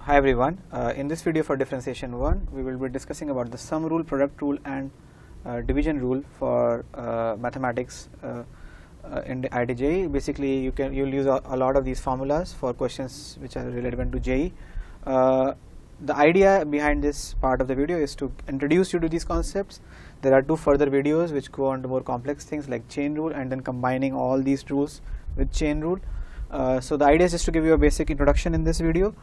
Hi everyone, in this video for differentiation 1 we will be discussing about the sum rule, product rule and division rule for mathematics in the IIT-JEE. Basically you'll use a lot of these formulas for questions which are relevant to JEE. The idea behind this part of the video is to introduce you to these concepts. There are two further videos which go on to more complex things like chain rule and then combining all these rules with chain rule. So the idea is just to give you a basic introduction in this video.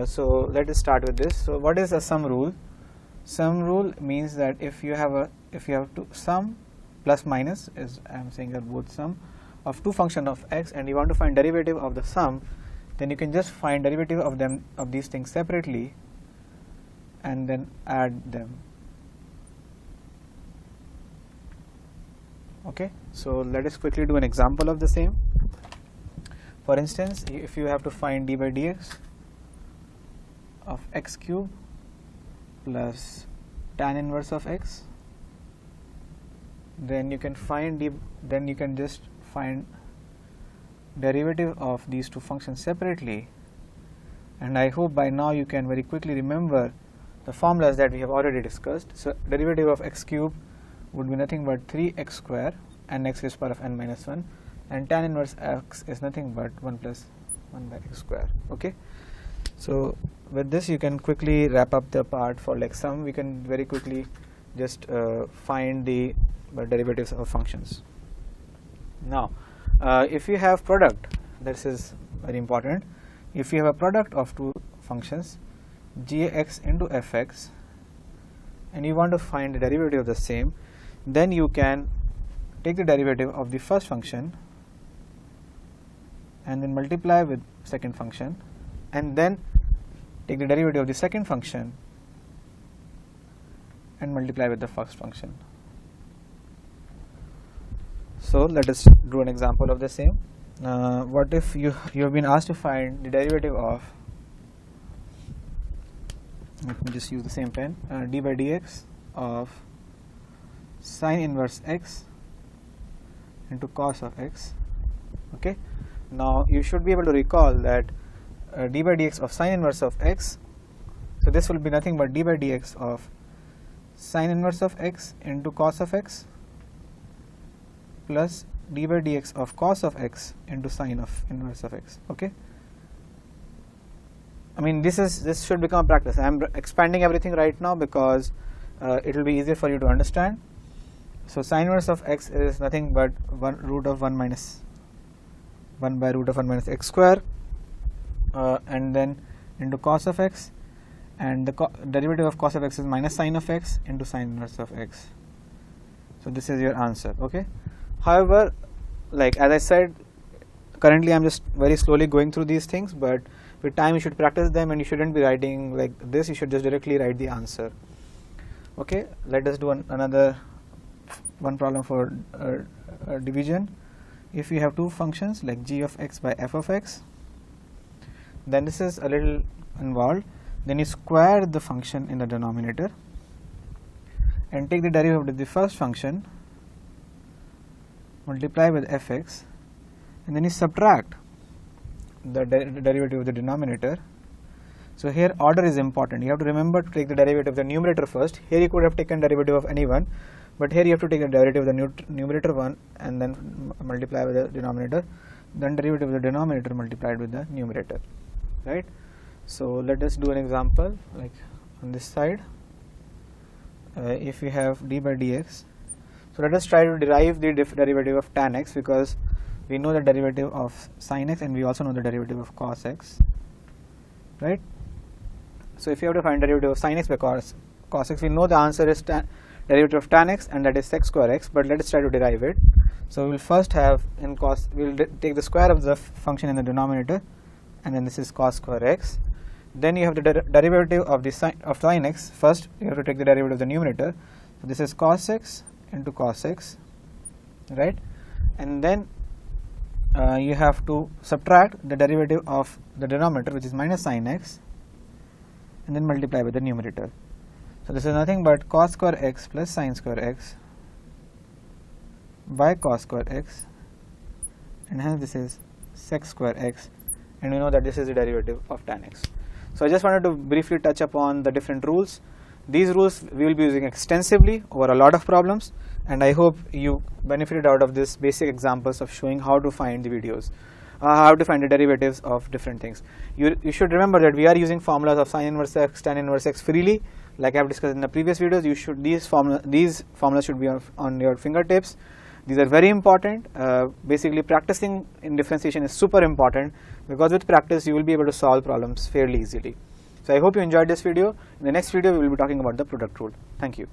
So let us start with this. So what is a sum rule? Sum rule means that if you have to sum plus minus, is I am saying that both sum of two function of x and you want to find derivative of the sum, then you can just find derivative of these things separately and then add them. Okay, so let us quickly do an example of the same. For instance, if you have to find d by dx of x cube plus tan inverse of x, then you can just find derivative of these two functions separately, and I hope by now you can very quickly remember the formulas that we have already discussed. So derivative of x cube would be nothing but 3x square and x raised to the power of n minus 1, and tan inverse x is nothing but 1 plus 1 by x square. Okay, so with this you can quickly wrap up the part for like sum. We can very quickly just find the derivatives of functions. Now if you have product, this is very important. If you have a product of two functions gx into fx and you want to find the derivative of the same, then you can take the derivative of the first function and then multiply with second function and then take the derivative of the second function and multiply with the first function. So let us do an example of the same. What if you have been asked to find the derivative of, let me just use the same pen, d by dx of sine inverse x into cos of x. Okay, now you should be able to recall that d by dx of sine inverse of x, so this will be nothing but d by dx of sine inverse of x into cos of x plus d by dx of cos of x into sine of inverse of x. Okay, I mean this should become a practice. I am expanding everything right now because it will be easier for you to understand. So sine inverse of x is nothing but 1 root of 1 minus 1 by root of 1 minus x square, and then into cos of x, and the derivative of cos of x is minus sine of x into sine inverse of x. So this is your answer. Okay, however, like as I said, currently I am just very slowly going through these things, but with time you should practice them and you shouldn't be writing like this. You should just directly write the answer. Okay, let us do another one problem for division. If you have two functions like g of x by f of x, then this is a little involved. Then you square the function in the denominator and take the derivative of the first function, multiply with fx, and then you subtract the derivative of the denominator. So here order is important. You have to remember to take the derivative of the numerator first. Here you could have taken derivative of any one, but here you have to take the derivative of the numerator one and then multiply with the denominator, then derivative of the denominator multiplied with the numerator, right? So let us do an example like on this side. If we have d by dx, so let us try to derive the derivative of tan x, because we know the derivative of sin x and we also know the derivative of cos x, right? So if you have to find derivative of sin x by cos x, we know the answer is derivative of tan x, and that is sec square x, but let us try to derive it. So we will first have in cos, we will take the square of the function in the denominator, and then this is cos square x. Then you have the derivative of the sin x. First you have to take the derivative of the numerator, so this is cos x into cos x, right? And then you have to subtract the derivative of the denominator, which is minus sin x, and then multiply with the numerator. So this is nothing but cos square x plus sin square x by cos square x, and hence this is sec square x, and we know that this is the derivative of tan x. So I just wanted to briefly touch upon the different rules. These rules we will be using extensively over a lot of problems, and I hope you benefited out of this basic examples of showing how to find the videos, how to find the derivatives of different things. You should remember that we are using formulas of sine inverse x, tan inverse x freely, like I have discussed in the previous videos. These formulas should be on your fingertips. These are very important. Basically, practicing in differentiation is super important, because with practice you will be able to solve problems fairly easily. So I hope you enjoyed this video. In the next video we will be talking about the product rule. Thank you.